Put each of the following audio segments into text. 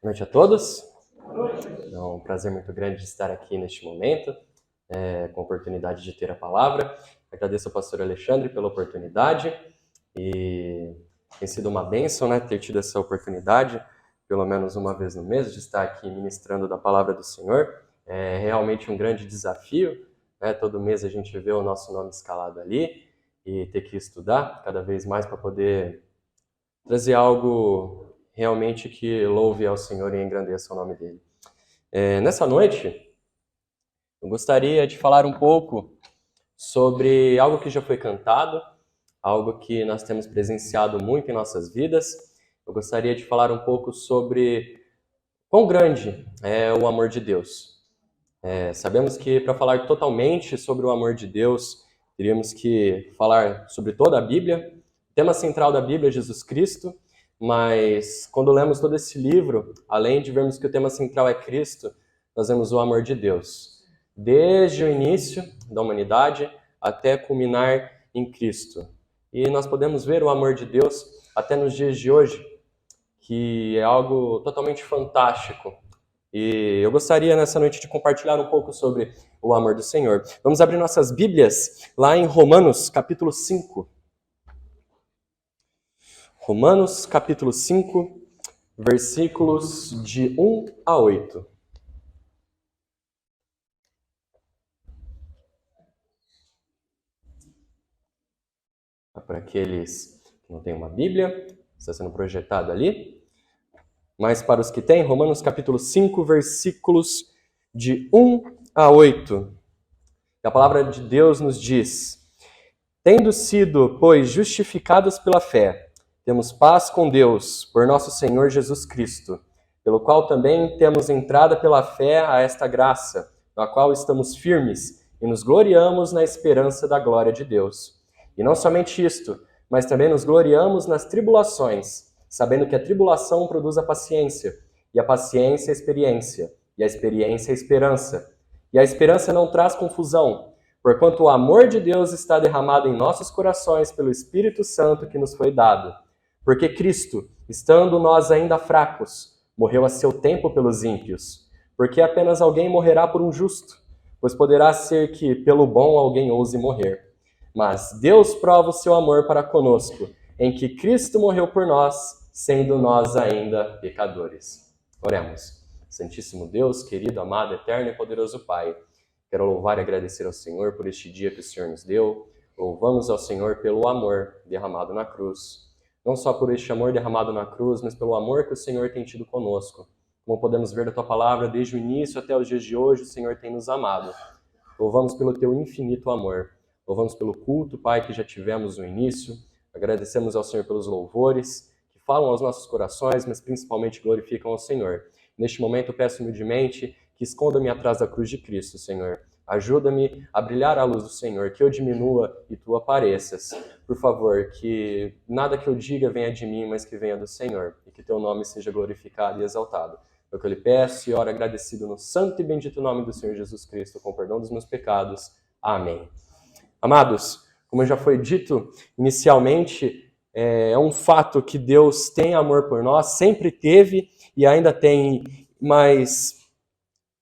Boa noite a todos. É um prazer muito grande de estar aqui neste momento, com a oportunidade de ter a palavra. Agradeço ao pastor Alexandre pela oportunidade e tem sido uma bênção, ter tido essa oportunidade, pelo menos uma vez no mês, de estar aqui ministrando da palavra do Senhor. É realmente um grande desafio, Todo mês a gente vê o nosso nome escalado ali e ter que estudar cada vez mais para poder trazer algo realmente que louve ao Senhor e engrandeça o nome dele. Nessa noite, eu gostaria de falar um pouco sobre algo que já foi cantado, algo que nós temos presenciado muito em nossas vidas. Eu gostaria de falar um pouco sobre quão grande é o amor de Deus. Sabemos que para falar totalmente sobre o amor de Deus, teríamos que falar sobre toda a Bíblia. O tema central da Bíblia é Jesus Cristo, mas quando lemos todo esse livro, além de vermos que o tema central é Cristo, nós vemos o amor de Deus. Desde o início da humanidade até culminar em Cristo. E nós podemos ver o amor de Deus até nos dias de hoje, que é algo totalmente fantástico. E eu gostaria nessa noite de compartilhar um pouco sobre o amor do Senhor. Vamos abrir nossas Bíblias lá em Romanos, capítulo 5. Romanos, capítulo 5, versículos de 1 a 8. Para aqueles que não têm uma Bíblia, está sendo projetado ali. Mas para os que têm, Romanos, capítulo 5, versículos de 1 a 8. A palavra de Deus nos diz: Tendo sido, pois, justificados pela fé, temos paz com Deus, por nosso Senhor Jesus Cristo, pelo qual também temos entrada pela fé a esta graça, na qual estamos firmes e nos gloriamos na esperança da glória de Deus. E não somente isto, mas também nos gloriamos nas tribulações, sabendo que a tribulação produz a paciência, e a paciência a experiência, e a experiência a esperança. E a esperança não traz confusão, porquanto o amor de Deus está derramado em nossos corações pelo Espírito Santo que nos foi dado. Porque Cristo, estando nós ainda fracos, morreu a seu tempo pelos ímpios. Porque apenas alguém morrerá por um justo, pois poderá ser que pelo bom alguém ouse morrer. Mas Deus prova o seu amor para conosco, em que Cristo morreu por nós, sendo nós ainda pecadores. Oremos. Santíssimo Deus, querido, amado, eterno e poderoso Pai, quero louvar e agradecer ao Senhor por este dia que o Senhor nos deu. Louvamos ao Senhor pelo amor derramado na cruz. Não só por este amor derramado na cruz, mas pelo amor que o Senhor tem tido conosco. Como podemos ver da Tua palavra, desde o início até os dias de hoje, o Senhor tem nos amado. Louvamos pelo Teu infinito amor. Louvamos pelo culto, Pai, que já tivemos no início. Agradecemos ao Senhor pelos louvores que falam aos nossos corações, mas principalmente glorificam ao Senhor. Neste momento, eu peço humildemente que esconda-me atrás da cruz de Cristo, Senhor. Ajuda-me a brilhar a luz do Senhor, que eu diminua e Tu apareças. Por favor, que nada que eu diga venha de mim, mas que venha do Senhor, e que Teu nome seja glorificado e exaltado. É o que eu lhe peço e oro agradecido no santo e bendito nome do Senhor Jesus Cristo, com perdão dos meus pecados. Amém. Amados, como já foi dito inicialmente, é um fato que Deus tem amor por nós, sempre teve e ainda tem, mas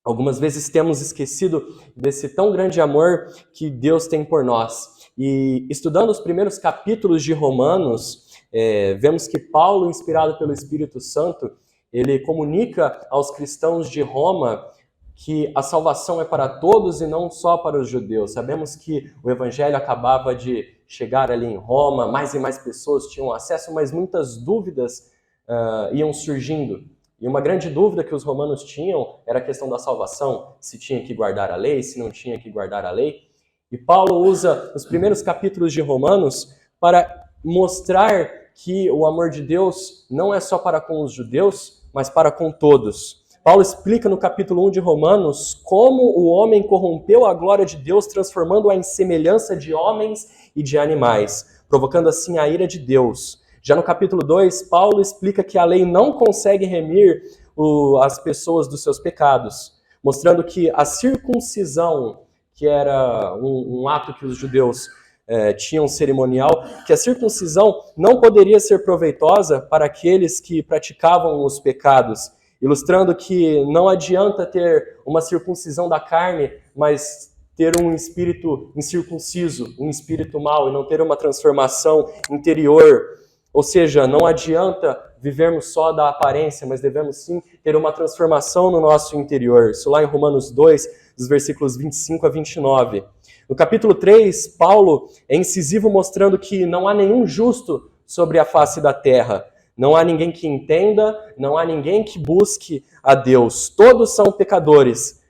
algumas vezes temos esquecido desse tão grande amor que Deus tem por nós. E estudando os primeiros capítulos de Romanos, vemos que Paulo, inspirado pelo Espírito Santo, ele comunica aos cristãos de Roma que a salvação é para todos e não só para os judeus. Sabemos que o evangelho acabava de chegar ali em Roma, mais e mais pessoas tinham acesso, mas muitas dúvidas iam surgindo. E uma grande dúvida que os romanos tinham era a questão da salvação, se tinha que guardar a lei, se não tinha que guardar a lei. E Paulo usa os primeiros capítulos de Romanos para mostrar que o amor de Deus não é só para com os judeus, mas para com todos. Paulo explica no capítulo 1 de Romanos como o homem corrompeu a glória de Deus, transformando-a em semelhança de homens e de animais, provocando assim a ira de Deus. Já no capítulo 2, Paulo explica que a lei não consegue remir as pessoas dos seus pecados, mostrando que a circuncisão, que era um ato que os judeus tinham cerimonial, que a circuncisão não poderia ser proveitosa para aqueles que praticavam os pecados, ilustrando que não adianta ter uma circuncisão da carne, mas ter um espírito incircunciso, um espírito mau, e não ter uma transformação interior. Ou seja, não adianta vivermos só da aparência, mas devemos sim ter uma transformação no nosso interior. Isso lá em Romanos 2, dos versículos 25 a 29. No capítulo 3, Paulo é incisivo mostrando que não há nenhum justo sobre a face da terra. Não há ninguém que entenda, não há ninguém que busque a Deus. Todos são pecadores.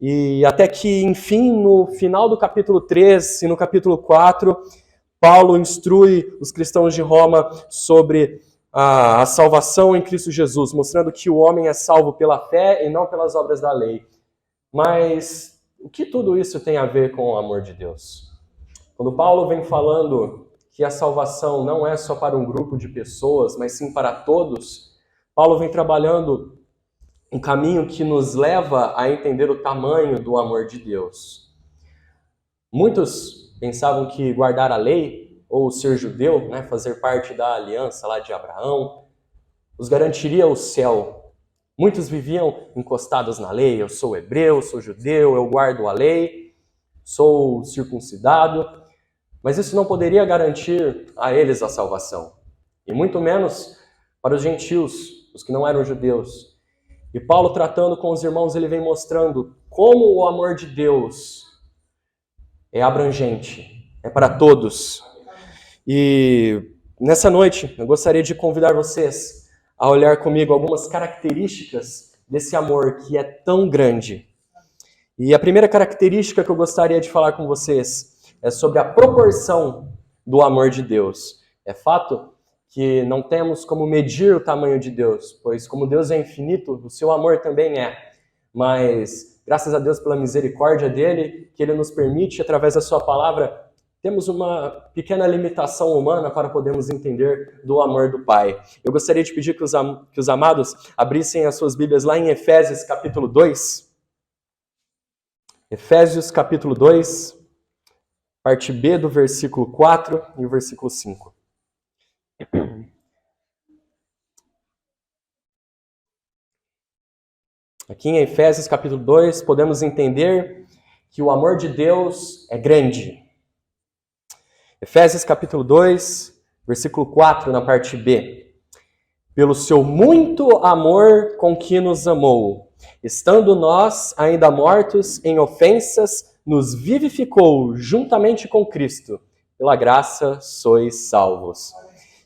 E até que, enfim, no final do capítulo 3 e no capítulo 4, Paulo instrui os cristãos de Roma sobre a salvação em Cristo Jesus, mostrando que o homem é salvo pela fé e não pelas obras da lei. Mas o que tudo isso tem a ver com o amor de Deus? Quando Paulo vem falando que a salvação não é só para um grupo de pessoas, mas sim para todos, Paulo vem trabalhando um caminho que nos leva a entender o tamanho do amor de Deus. Muitos pensavam que guardar a lei, ou ser judeu, fazer parte da aliança lá de Abraão, os garantiria o céu. Muitos viviam encostados na lei. Eu sou hebreu, sou judeu, eu guardo a lei, sou circuncidado. Mas isso não poderia garantir a eles a salvação. E muito menos para os gentios, os que não eram judeus. E Paulo, tratando com os irmãos, ele vem mostrando como o amor de Deus é abrangente, é para todos. E nessa noite, eu gostaria de convidar vocês a olhar comigo algumas características desse amor que é tão grande. E a primeira característica que eu gostaria de falar com vocês é sobre a proporção do amor de Deus. É fato que não temos como medir o tamanho de Deus, pois como Deus é infinito, o seu amor também é. Mas graças a Deus pela misericórdia dele, que ele nos permite, através da sua palavra, temos uma pequena limitação humana para podermos entender do amor do Pai. Eu gostaria de pedir que os amados abrissem as suas Bíblias lá em Efésios capítulo 2. Efésios capítulo 2, parte B do versículo 4 e o versículo 5. Aqui em Efésios capítulo 2, podemos entender que o amor de Deus é grande. Efésios capítulo 2, versículo 4, na parte B. Pelo seu muito amor com que nos amou, estando nós ainda mortos em ofensas, nos vivificou juntamente com Cristo. Pela graça sois salvos.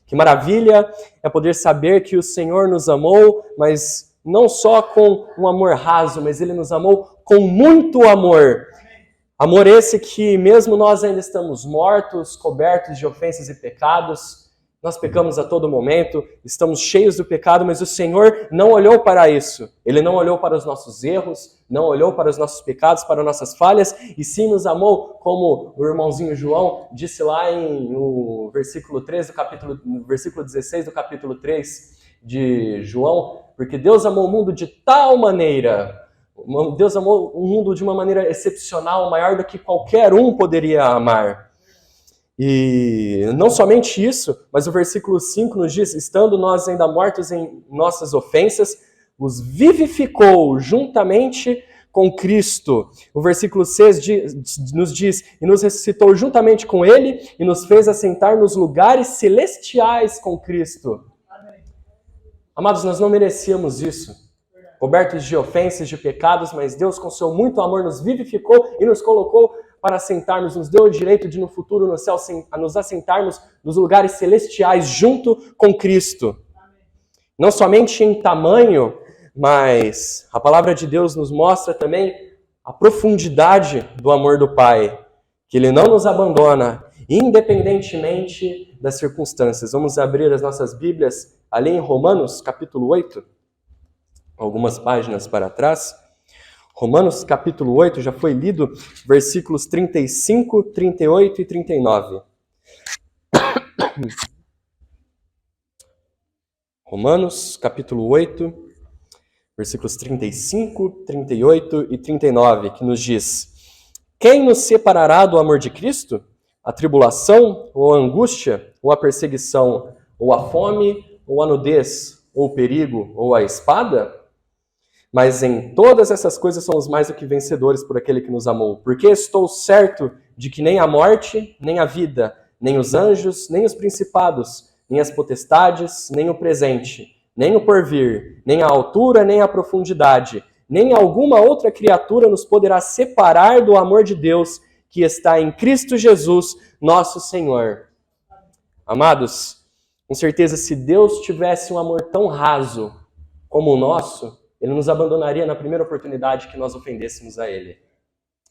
Que maravilha é poder saber que o Senhor nos amou, mas não só com um amor raso, mas Ele nos amou com muito amor. Amor esse que, mesmo nós ainda estamos mortos, cobertos de ofensas e pecados, nós pecamos a todo momento, estamos cheios do pecado, mas o Senhor não olhou para isso. Ele não olhou para os nossos erros, não olhou para os nossos pecados, para nossas falhas, e sim nos amou, como o irmãozinho João disse lá no versículo 3 no versículo 16 do capítulo 3 de João, porque Deus amou o mundo de tal maneira, Deus amou o mundo de uma maneira excepcional, maior do que qualquer um poderia amar. E não somente isso, mas o versículo 5 nos diz, estando nós ainda mortos em nossas ofensas, os vivificou juntamente com Cristo. O versículo 6 nos diz, e nos ressuscitou juntamente com Ele, e nos fez assentar nos lugares celestiais com Cristo. Amém. Amados, nós não merecíamos isso. Cobertos de ofensas, de pecados, mas Deus, com seu muito amor, nos vivificou e nos colocou para assentarmos, nos deu o direito de, no futuro, no céu, nos assentarmos nos lugares celestiais junto com Cristo. Amém. Não somente em tamanho, mas a palavra de Deus nos mostra também a profundidade do amor do Pai, que Ele não nos abandona, independentemente das circunstâncias. Vamos abrir as nossas Bíblias ali em Romanos, capítulo 8. Algumas páginas para trás. Romanos capítulo 8, já foi lido, versículos 35, 38 e 39. Romanos capítulo 8, versículos 35, 38 e 39, que nos diz: quem nos separará do amor de Cristo? A tribulação, ou a angústia, ou a perseguição, ou a fome, ou a nudez, ou o perigo, ou a espada? Mas em todas essas coisas somos mais do que vencedores por aquele que nos amou. Porque estou certo de que nem a morte, nem a vida, nem os anjos, nem os principados, nem as potestades, nem o presente, nem o porvir, nem a altura, nem a profundidade, nem alguma outra criatura nos poderá separar do amor de Deus que está em Cristo Jesus, nosso Senhor. Amados, com certeza, se Deus tivesse um amor tão raso como o nosso, Ele nos abandonaria na primeira oportunidade que nós ofendêssemos a Ele.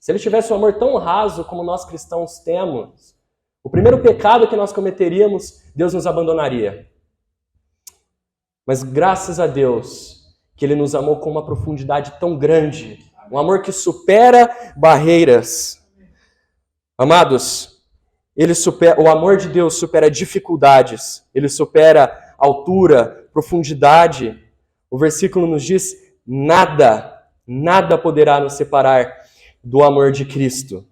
Se Ele tivesse um amor tão raso como nós cristãos temos, o primeiro pecado que nós cometeríamos, Deus nos abandonaria. Mas graças a Deus que Ele nos amou com uma profundidade tão grande, um amor que supera barreiras. Amados, o amor de Deus supera dificuldades, Ele supera altura, profundidade. O versículo nos diz, nada poderá nos separar do amor de Cristo.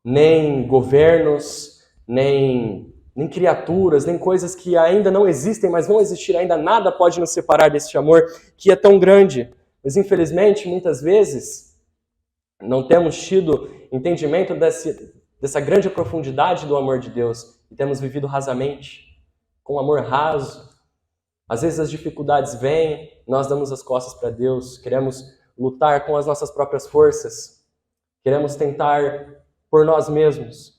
Nem governos, nem criaturas, nem coisas que ainda não existem, mas vão existir ainda, nada pode nos separar deste amor que é tão grande. Mas infelizmente, muitas vezes, não temos tido entendimento dessa grande profundidade do amor de Deus e temos vivido rasamente, com amor raso. Às vezes as dificuldades vêm, nós damos as costas para Deus, queremos lutar com as nossas próprias forças, queremos tentar por nós mesmos.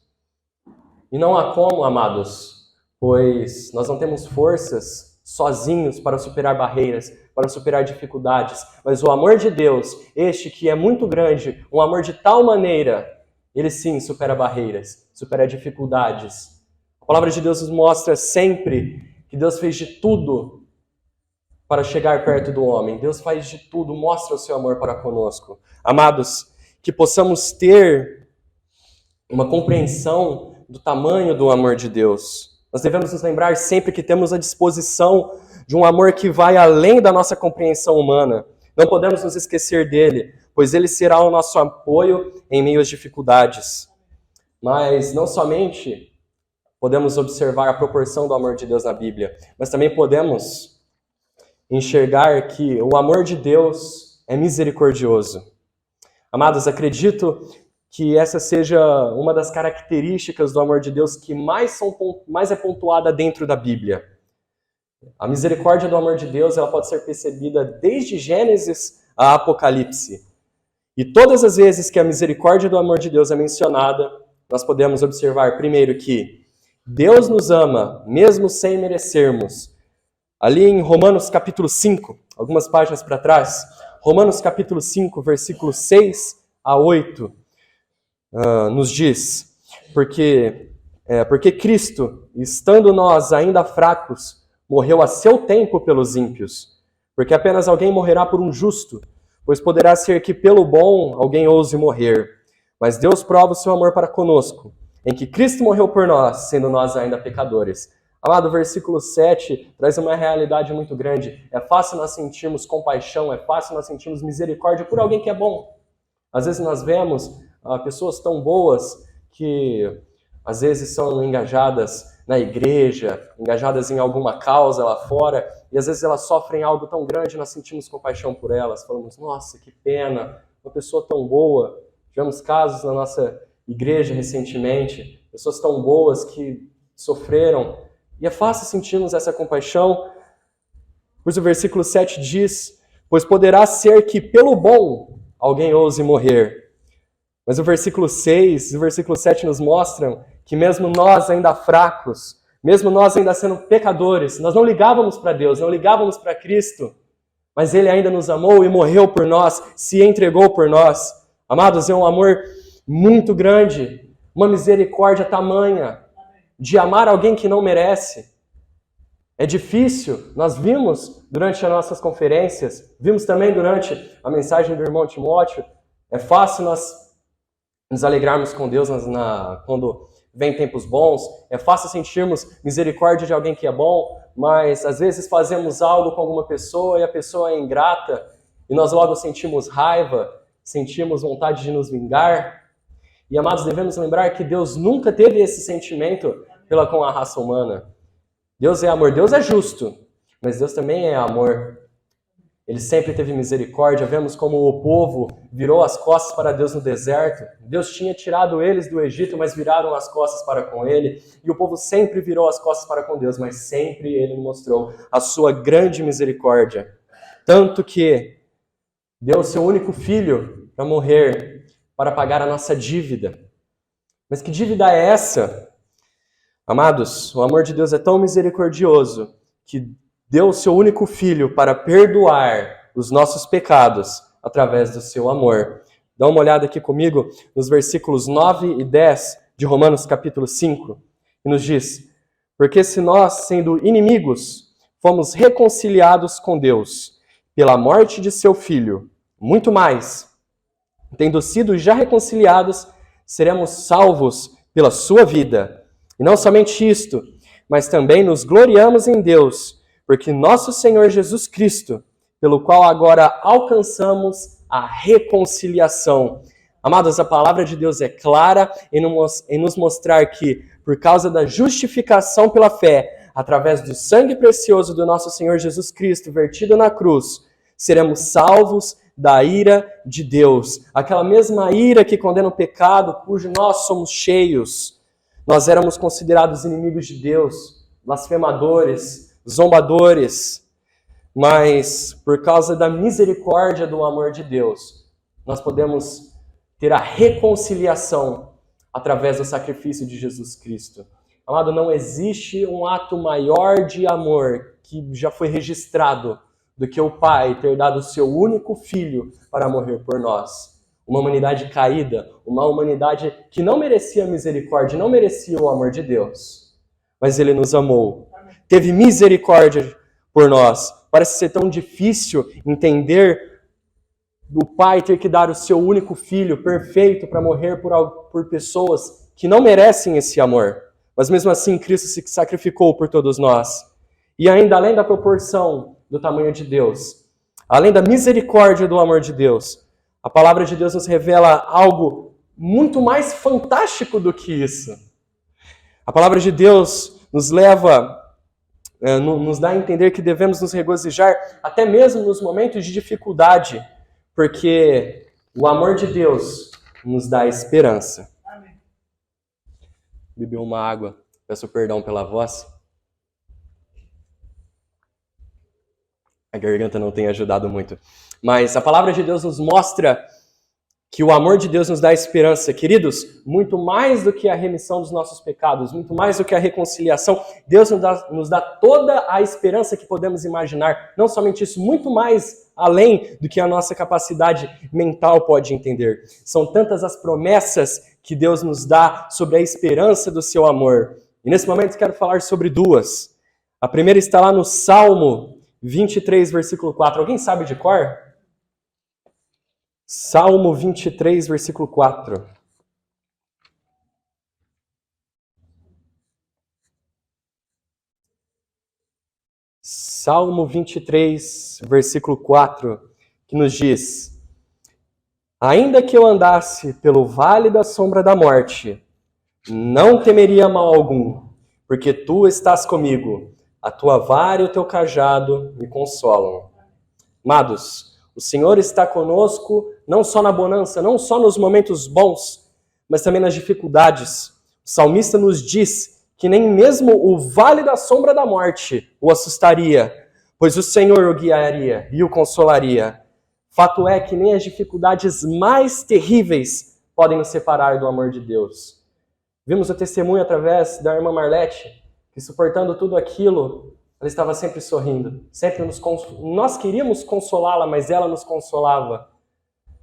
E não há como, amados, pois nós não temos forças sozinhos para superar barreiras, para superar dificuldades, mas o amor de Deus, este que é muito grande, um amor de tal maneira, Ele sim supera barreiras, supera dificuldades. A palavra de Deus nos mostra sempre que Deus fez de tudo para chegar perto do homem. Deus faz de tudo, mostra o seu amor para conosco. Amados, que possamos ter uma compreensão do tamanho do amor de Deus. Nós devemos nos lembrar sempre que temos a disposição de um amor que vai além da nossa compreensão humana. Não podemos nos esquecer dele, pois ele será o nosso apoio em meio às dificuldades. Mas não somente podemos observar a proporção do amor de Deus na Bíblia, mas também podemos enxergar que o amor de Deus é misericordioso. Amados, acredito que essa seja uma das características do amor de Deus que mais é pontuada dentro da Bíblia. A misericórdia do amor de Deus ela pode ser percebida desde Gênesis a Apocalipse. E todas as vezes que a misericórdia do amor de Deus é mencionada, nós podemos observar, primeiro, que Deus nos ama, mesmo sem merecermos. Ali em Romanos capítulo 5, algumas páginas para trás, Romanos capítulo 5, versículos 6 a 8, nos diz, porque Cristo, estando nós ainda fracos, morreu a seu tempo pelos ímpios, porque apenas alguém morrerá por um justo, pois poderá ser que pelo bom alguém ouse morrer. Mas Deus prova o seu amor para conosco, em que Cristo morreu por nós, sendo nós ainda pecadores. Amado, o versículo 7 traz uma realidade muito grande. É fácil nós sentirmos compaixão, é fácil nós sentirmos misericórdia por alguém que é bom. Às vezes nós vemos pessoas tão boas que às vezes são engajadas na igreja, engajadas em alguma causa lá fora, e às vezes elas sofrem algo tão grande, nós sentimos compaixão por elas, falamos, nossa, que pena, uma pessoa tão boa. Tivemos casos na nossa igreja recentemente, pessoas tão boas que sofreram, e é fácil sentirmos essa compaixão, pois o versículo 7 diz, pois poderá ser que pelo bom alguém ouse morrer. Mas o versículo 6 e o versículo 7 nos mostram que mesmo nós ainda fracos, mesmo nós ainda sendo pecadores, nós não ligávamos para Deus, não ligávamos para Cristo, mas Ele ainda nos amou e morreu por nós, se entregou por nós. Amados, é um amor muito grande, uma misericórdia tamanha de amar alguém que não merece. É difícil, nós vimos durante as nossas conferências, vimos também durante a mensagem do irmão Timóteo, é fácil nós nos alegrarmos com Deus quando vem tempos bons, é fácil sentirmos misericórdia de alguém que é bom, mas às vezes fazemos algo com alguma pessoa e a pessoa é ingrata e nós logo sentimos raiva, sentimos vontade de nos vingar. E, amados, devemos lembrar que Deus nunca teve esse sentimento com a raça humana. Deus é amor, Deus é justo, mas Deus também é amor. Ele sempre teve misericórdia. Vemos como o povo virou as costas para Deus no deserto. Deus tinha tirado eles do Egito, mas viraram as costas para com ele. E o povo sempre virou as costas para com Deus, mas sempre ele mostrou a sua grande misericórdia. Tanto que deu o seu único filho para morrer, para pagar a nossa dívida. Mas que dívida é essa? Amados, o amor de Deus é tão misericordioso que deu o seu único filho para perdoar os nossos pecados através do seu amor. Dá uma olhada aqui comigo nos versículos 9 e 10 de Romanos capítulo 5, que nos diz: porque se nós, sendo inimigos, fomos reconciliados com Deus pela morte de seu filho, muito mais, tendo sido já reconciliados, seremos salvos pela sua vida. E não somente isto, mas também nos gloriamos em Deus, porque nosso Senhor Jesus Cristo, pelo qual agora alcançamos a reconciliação. Amados, a palavra de Deus é clara em nos mostrar que, por causa da justificação pela fé, através do sangue precioso do nosso Senhor Jesus Cristo vertido na cruz, seremos salvos da ira de Deus. Aquela mesma ira que condena o pecado, cujo nós somos cheios. Nós éramos considerados inimigos de Deus, blasfemadores, zombadores, mas por causa da misericórdia do amor de Deus, nós podemos ter a reconciliação através do sacrifício de Jesus Cristo. Amado, não existe um ato maior de amor que já foi registrado do que o Pai ter dado o seu único filho para morrer por nós. Uma humanidade caída, uma humanidade que não merecia misericórdia, não merecia o amor de Deus. Mas Ele nos amou, teve misericórdia por nós. Parece ser tão difícil entender do Pai ter que dar o seu único filho perfeito para morrer por pessoas que não merecem esse amor. Mas mesmo assim, Cristo se sacrificou por todos nós. E ainda além da proporção do tamanho de Deus, além da misericórdia do amor de Deus, a palavra de Deus nos revela algo muito mais fantástico do que isso. A palavra de Deus nos leva, nos dá a entender que devemos nos regozijar até mesmo nos momentos de dificuldade, porque o amor de Deus nos dá esperança. Amém. Bebi uma água, peço perdão pela voz. A garganta não tem ajudado muito. Mas a palavra de Deus nos mostra que o amor de Deus nos dá esperança. Queridos, muito mais do que a remissão dos nossos pecados, muito mais do que a reconciliação, Deus nos dá toda a esperança que podemos imaginar. Não somente isso, muito mais além do que a nossa capacidade mental pode entender. São tantas as promessas que Deus nos dá sobre a esperança do seu amor. E nesse momento quero falar sobre duas. A primeira está lá no Salmo 23, versículo 4. Alguém sabe de cor? Salmo 23, versículo 4. Salmo 23, versículo 4, que nos diz: ainda que eu andasse pelo vale da sombra da morte, não temeria mal algum, porque tu estás comigo. A tua vara e o teu cajado me consolam. Amados, o Senhor está conosco não só na bonança, não só nos momentos bons, mas também nas dificuldades. O salmista nos diz que nem mesmo o vale da sombra da morte o assustaria, pois o Senhor o guiaria e o consolaria. Fato é que nem as dificuldades mais terríveis podem nos separar do amor de Deus. Vimos o testemunho através da irmã Marlete, que suportando tudo aquilo, ela estava sempre sorrindo. Sempre nós queríamos consolá-la, mas ela nos consolava.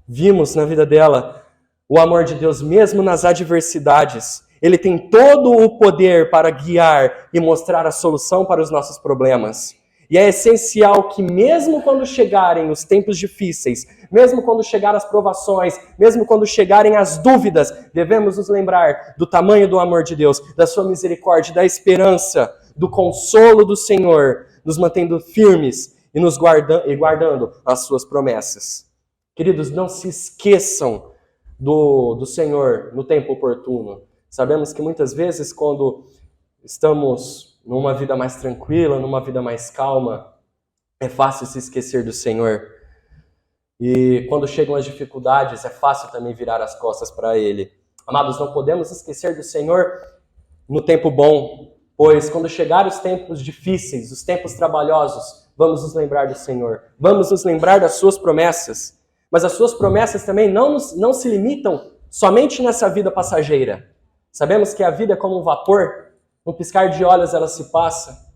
Vimos na vida dela o amor de Deus mesmo nas adversidades. Ele tem todo o poder para guiar e mostrar a solução para os nossos problemas. E é essencial que mesmo quando chegarem os tempos difíceis, mesmo quando chegarem as provações, mesmo quando chegarem as dúvidas, devemos nos lembrar do tamanho do amor de Deus, da sua misericórdia, da esperança, do consolo do Senhor, nos mantendo firmes e nos guardando as suas promessas. Queridos, não se esqueçam do Senhor no tempo oportuno. Sabemos que muitas vezes quando estamos numa vida mais tranquila, numa vida mais calma, É fácil se esquecer do Senhor. E quando chegam as dificuldades, é fácil também virar as costas para Ele. Amados, não podemos esquecer do Senhor no tempo bom, pois quando chegar os tempos difíceis, os tempos trabalhosos, vamos nos lembrar do Senhor. Vamos nos lembrar das suas promessas. Mas as suas promessas também não se limitam somente nessa vida passageira. Sabemos que a vida é como um vapor, no piscar de olhos ela se passa.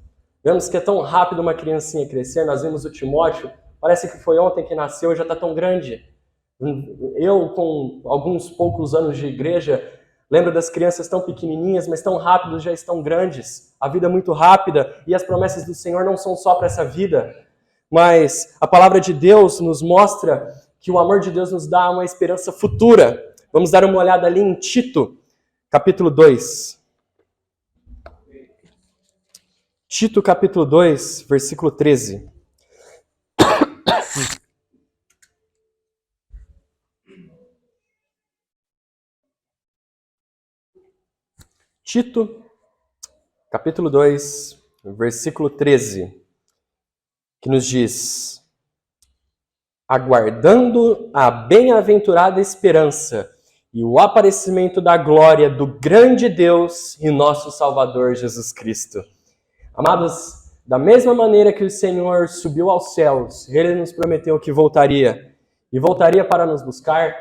Vemos que é tão rápido uma criancinha crescer. Nós vimos o Timóteo, parece que foi ontem que nasceu e já está tão grande. Eu, com alguns poucos anos de igreja, lembro das crianças tão pequenininhas, mas tão rápidos já estão grandes. A vida é muito rápida e as promessas do Senhor não são só para essa vida, mas a palavra de Deus nos mostra que o amor de Deus nos dá uma esperança futura. Vamos dar uma olhada ali em Tito, capítulo 2. Tito, capítulo 2, versículo 13. Tito, capítulo 2, versículo 13, que nos diz: aguardando a bem-aventurada esperança e o aparecimento da glória do grande Deus e nosso Salvador Jesus Cristo. Amados, da mesma maneira que o Senhor subiu aos céus, Ele nos prometeu que voltaria, e voltaria para nos buscar.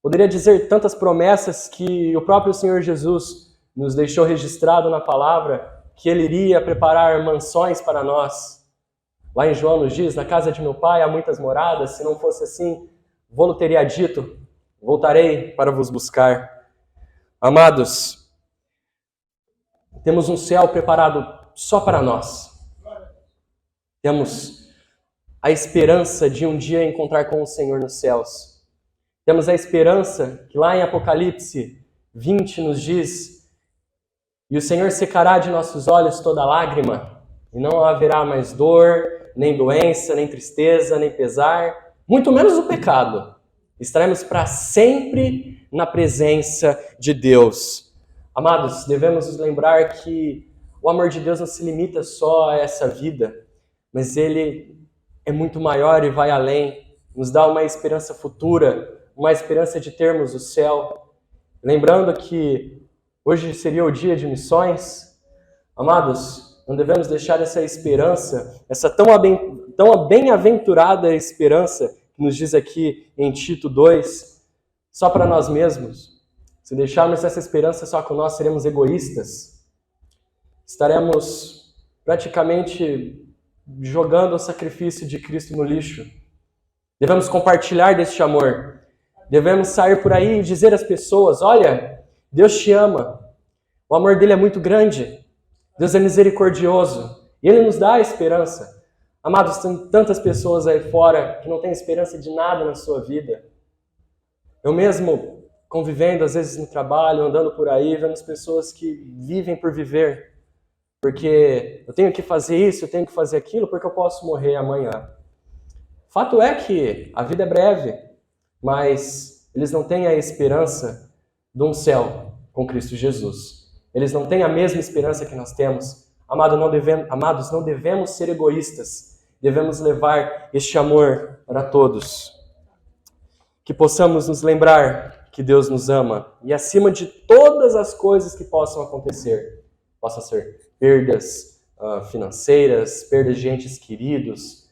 Poderia dizer tantas promessas que o próprio Senhor Jesus nos deixou registrado na palavra, que Ele iria preparar mansões para nós. Lá em João nos diz, na casa de meu pai há muitas moradas, se não fosse assim, vô-lo teria dito, voltarei para vos buscar. Amados, temos um céu preparado só para nós. Temos a esperança de um dia encontrar com o Senhor nos céus. Temos a esperança que lá em Apocalipse 20 nos diz: e o Senhor secará de nossos olhos toda lágrima, e não haverá mais dor, nem doença, nem tristeza, nem pesar, muito menos o pecado. Estaremos para sempre na presença de Deus. Amados, devemos nos lembrar que o amor de Deus não se limita só a essa vida, mas Ele é muito maior e vai além, nos dá uma esperança futura, uma esperança de termos o céu. Lembrando que hoje seria o dia de missões. Amados, não devemos deixar essa esperança, essa tão bem-aventurada esperança que nos diz aqui em Tito 2, só para nós mesmos. Se deixarmos essa esperança só com nós, seremos egoístas. Estaremos praticamente jogando o sacrifício de Cristo no lixo. Devemos compartilhar deste amor. Devemos sair por aí e dizer às pessoas: olha, Deus te ama. O amor dele é muito grande. Deus é misericordioso. E Ele nos dá a esperança. Amados, tem tantas pessoas aí fora que não têm esperança de nada na sua vida. Eu mesmo, convivendo às vezes no trabalho, andando por aí, vendo as pessoas que vivem por viver. Porque eu tenho que fazer isso, eu tenho que fazer aquilo, porque eu posso morrer amanhã. Fato é que a vida é breve, mas eles não têm a esperança de um céu com Cristo Jesus. Eles não têm a mesma esperança que nós temos. Amados, não devemos ser egoístas. Devemos levar este amor para todos. Que possamos nos lembrar que Deus nos ama. E acima de todas as coisas que possam acontecer, possam ser perdas financeiras, perdas de entes queridos,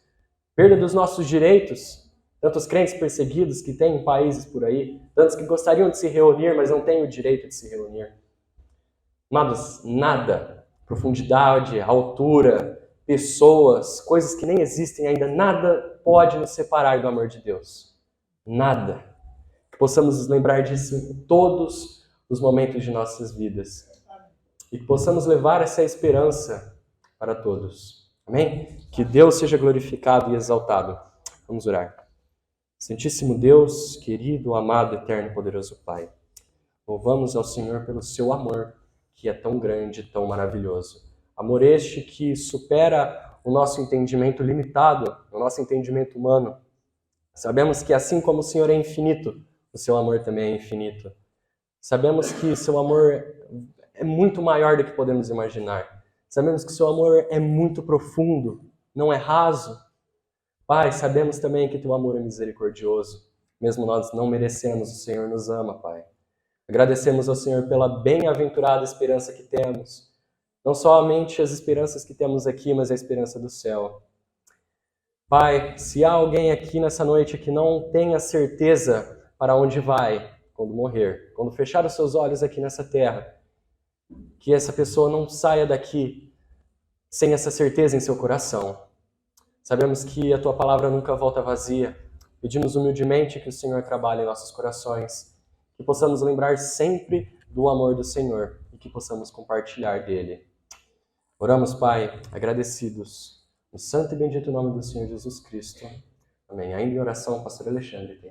perda dos nossos direitos, tantos crentes perseguidos que tem em países por aí, tantos que gostariam de se reunir, mas não têm o direito de se reunir. Amados, nada, profundidade, altura, pessoas, coisas que nem existem ainda, nada pode nos separar do amor de Deus. Nada. Que possamos nos lembrar disso em todos os momentos de nossas vidas. E que possamos levar essa esperança para todos. Amém? Que Deus seja glorificado e exaltado. Vamos orar. Santíssimo Deus, querido, amado, eterno e poderoso Pai, louvamos ao Senhor pelo seu amor, que é tão grande, tão maravilhoso. Amor este que supera o nosso entendimento limitado, o nosso entendimento humano. Sabemos que assim como o Senhor é infinito, o seu amor também é infinito. Sabemos que seu amor é muito maior do que podemos imaginar. Sabemos que seu amor é muito profundo. não é raso. Pai, sabemos também que teu amor é misericordioso. Mesmo nós não merecemos, o Senhor nos ama, Pai. Agradecemos ao Senhor pela bem-aventurada esperança que temos. Não somente as esperanças que temos aqui, mas a esperança do céu. Pai, se há alguém aqui nessa noite que não tenha certeza para onde vai quando morrer, quando fechar os seus olhos aqui nessa terra, que essa pessoa não saia daqui sem essa certeza em seu coração. Sabemos que a tua palavra nunca volta vazia. Pedimos humildemente que o Senhor trabalhe em nossos corações, que possamos lembrar sempre do amor do Senhor e que possamos compartilhar dele. Oramos, Pai, agradecidos, no santo e bendito nome do Senhor Jesus Cristo. Amém. Ainda em oração, pastor Alexandre.